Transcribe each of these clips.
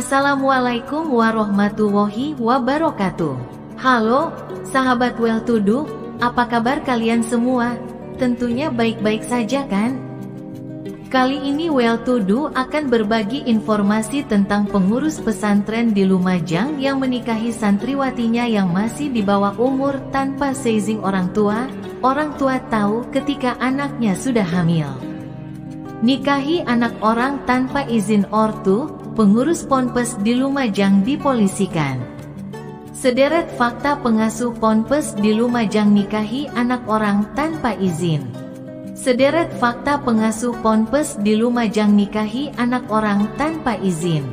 Assalamualaikum warahmatullahi wabarakatuh. Halo, sahabat Well To Do, apa kabar kalian semua? Tentunya baik-baik saja kan? Kali ini Well To Do akan berbagi informasi tentang pengurus pesantren di Lumajang yang menikahi santriwatinya yang masih di bawah umur tanpa seizin orang tua. Orang tua tahu ketika anaknya sudah hamil. Nikahi anak orang tanpa izin ortu, pengurus ponpes di Lumajang dipolisikan. Sederet fakta pengasuh ponpes di Lumajang nikahi anak orang tanpa izin. Sederet fakta pengasuh ponpes di Lumajang nikahi anak orang tanpa izin.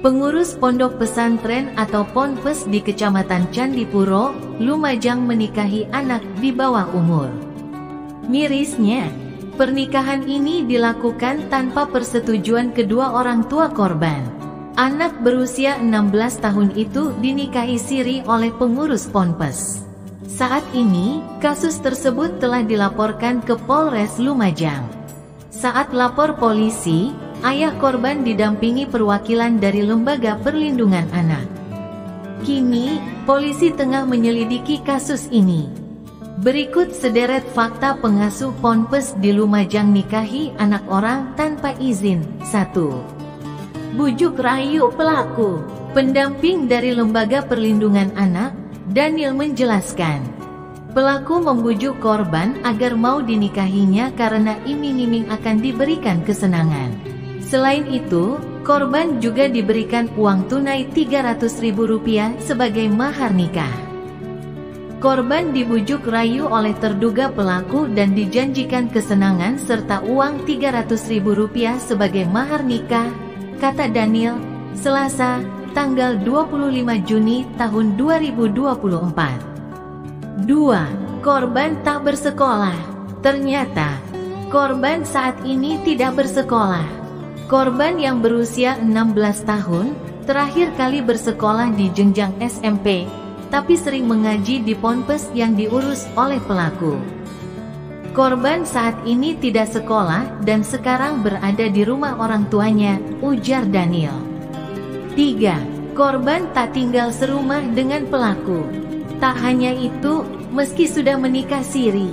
Pengurus pondok pesantren atau ponpes di Kecamatan Candipuro, Lumajang menikahi anak di bawah umur. Mirisnya, pernikahan ini dilakukan tanpa persetujuan kedua orang tua korban. Anak berusia 16 tahun itu dinikahi siri oleh pengurus ponpes. Saat ini, kasus tersebut telah dilaporkan ke Polres Lumajang. Saat lapor polisi, ayah korban didampingi perwakilan dari Lembaga Perlindungan Anak. Kini, polisi tengah menyelidiki kasus ini. Berikut sederet fakta pengasuh ponpes di Lumajang nikahi anak orang tanpa izin. 1. Bujuk rayu pelaku. Pendamping dari Lembaga Perlindungan Anak, Daniel menjelaskan, pelaku membujuk korban agar mau dinikahinya karena iming-iming akan diberikan kesenangan. Selain itu, korban juga diberikan uang tunai Rp300.000 sebagai mahar nikah. Korban dibujuk rayu oleh terduga pelaku dan dijanjikan kesenangan serta uang Rp300.000 sebagai mahar nikah, kata Daniel, Selasa, tanggal 25 Juni tahun 2024. 2. Korban tak bersekolah. Ternyata, korban saat ini tidak bersekolah. Korban yang berusia 16 tahun, terakhir kali bersekolah di jenjang SMP, tapi sering mengaji di ponpes yang diurus oleh pelaku. Korban saat ini tidak sekolah dan sekarang berada di rumah orang tuanya, ujar Daniel. 3. Korban tak tinggal serumah dengan pelaku. Tak hanya itu, meski sudah menikah siri,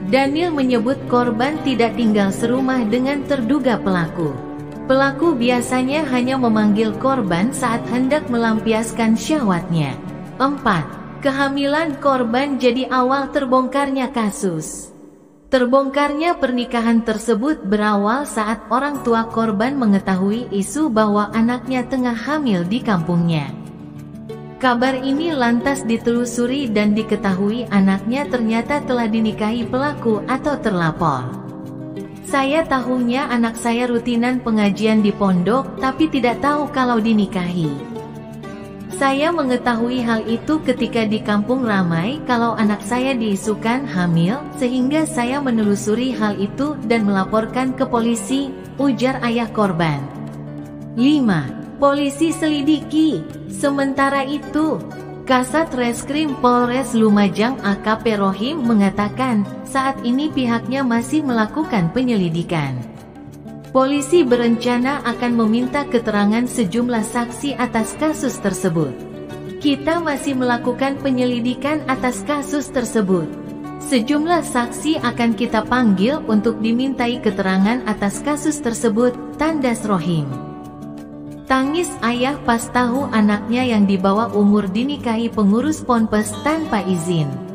Daniel menyebut korban tidak tinggal serumah dengan terduga pelaku. Pelaku biasanya hanya memanggil korban saat hendak melampiaskan syahwatnya. 4. Kehamilan korban jadi awal terbongkarnya kasus. Terbongkarnya pernikahan tersebut berawal saat orang tua korban mengetahui isu bahwa anaknya tengah hamil di kampungnya. Kabar ini lantas ditelusuri dan diketahui anaknya ternyata telah dinikahi pelaku atau terlapor. Saya tahunya anak saya rutinan pengajian di pondok tapi tidak tahu kalau dinikahi. Saya mengetahui hal itu ketika di kampung ramai kalau anak saya diisukan hamil, sehingga saya menelusuri hal itu dan melaporkan ke polisi, ujar ayah korban. 5. Polisi selidiki. Sementara itu, Kasat Reskrim Polres Lumajang AKP Rohim mengatakan, saat ini pihaknya masih melakukan penyelidikan. Polisi berencana akan meminta keterangan sejumlah saksi atas kasus tersebut. Kita masih melakukan penyelidikan atas kasus tersebut. Sejumlah saksi akan kita panggil untuk dimintai keterangan atas kasus tersebut, tandas Rohim. Tangis ayah pas tahu anaknya yang di bawah umur dinikahi pengurus ponpes tanpa izin.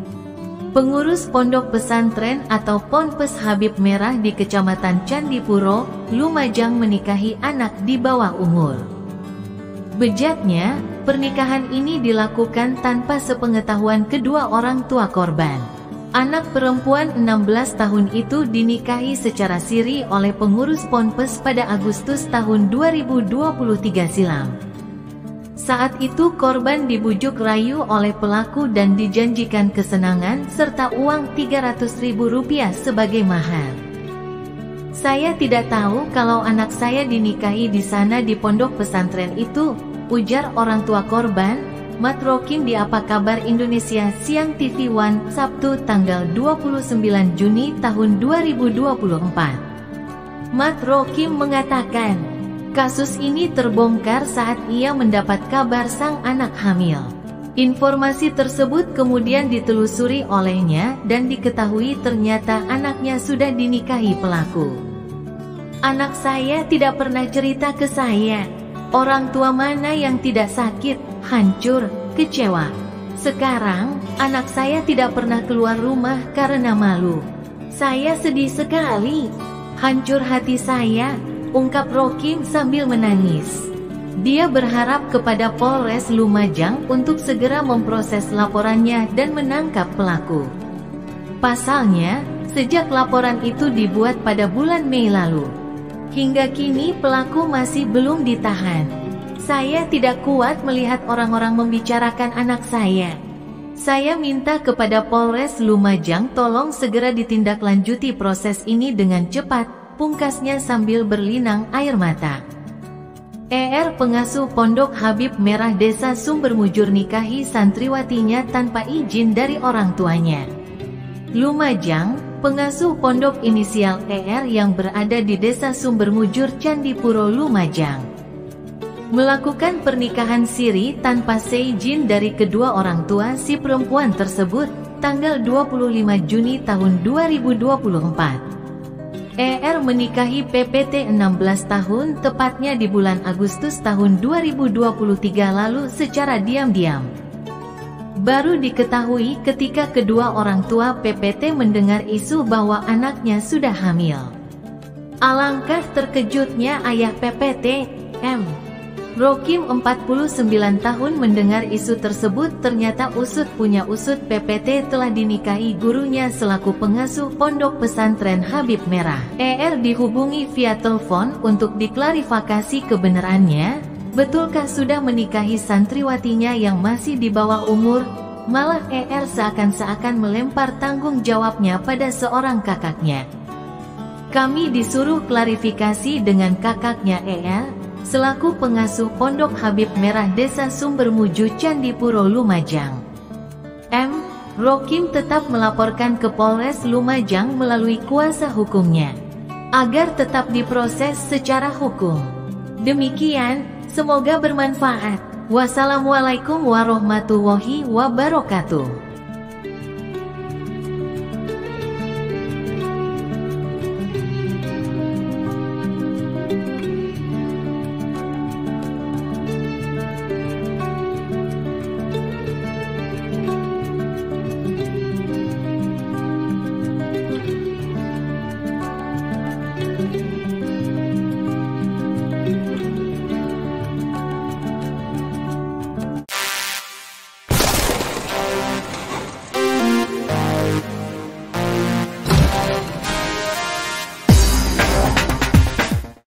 Pengurus pondok pesantren atau ponpes Habib Merah di Kecamatan Candipuro, Lumajang menikahi anak di bawah umur. Bejatnya, pernikahan ini dilakukan tanpa sepengetahuan kedua orang tua korban. Anak perempuan 16 tahun itu dinikahi secara siri oleh pengurus ponpes pada Agustus tahun 2023 silam. Saat itu korban dibujuk rayu oleh pelaku dan dijanjikan kesenangan serta uang Rp300.000 sebagai mahar. Saya tidak tahu kalau anak saya dinikahi di sana di pondok pesantren itu, ujar orang tua korban, Mat Rokim di Apa Kabar Indonesia Siang TV One, Sabtu tanggal 29 Juni tahun 2024. Mat Rokim mengatakan, Kasus ini terbongkar saat ia mendapat kabar sang anak hamil. Informasi tersebut kemudian ditelusuri olehnya dan diketahui ternyata anaknya sudah dinikahi pelaku. Anak saya tidak pernah cerita ke saya. Orang tua mana yang tidak sakit, hancur, kecewa. Sekarang, anak saya tidak pernah keluar rumah karena malu. Saya sedih sekali. Hancur hati saya, ungkap Rokim sambil menangis. Dia berharap kepada Polres Lumajang untuk segera memproses laporannya dan menangkap pelaku. Pasalnya, sejak laporan itu dibuat pada bulan Mei lalu, hingga kini pelaku masih belum ditahan. Saya tidak kuat melihat orang-orang membicarakan anak saya. Saya minta kepada Polres Lumajang tolong segera ditindaklanjuti proses ini dengan cepat, pungkasnya sambil berlinang air mata. Pengasuh Pondok Habib Merah Desa Sumbermujur nikahi santriwatinya tanpa izin dari orang tuanya. Lumajang, pengasuh pondok inisial yang berada di Desa Sumbermujur Candipuro Lumajang melakukan pernikahan siri tanpa seizin dari kedua orang tua si perempuan tersebut tanggal 25 Juni tahun 2024. Menikahi PPT 16 tahun tepatnya di bulan Agustus tahun 2023 lalu secara diam-diam. Baru diketahui ketika kedua orang tua PPT mendengar isu bahwa anaknya sudah hamil. Alangkah terkejutnya ayah PPT, Rokim 49 tahun mendengar isu tersebut. Ternyata usut punya usut, PPT telah dinikahi gurunya selaku pengasuh pondok pesantren Habib Merah. Dihubungi via telepon untuk diklarifikasi kebenarannya. Betulkah sudah menikahi santriwatinya yang masih di bawah umur? Malah seakan-akan melempar tanggung jawabnya pada seorang kakaknya. Kami disuruh klarifikasi dengan kakaknya selaku pengasuh Pondok Habib Merah Desa Sumbermujur Candipuro Lumajang. Rokim tetap melaporkan ke Polres Lumajang melalui kuasa hukumnya, agar tetap diproses secara hukum. Demikian, semoga bermanfaat. Wassalamualaikum warahmatullahi wabarakatuh.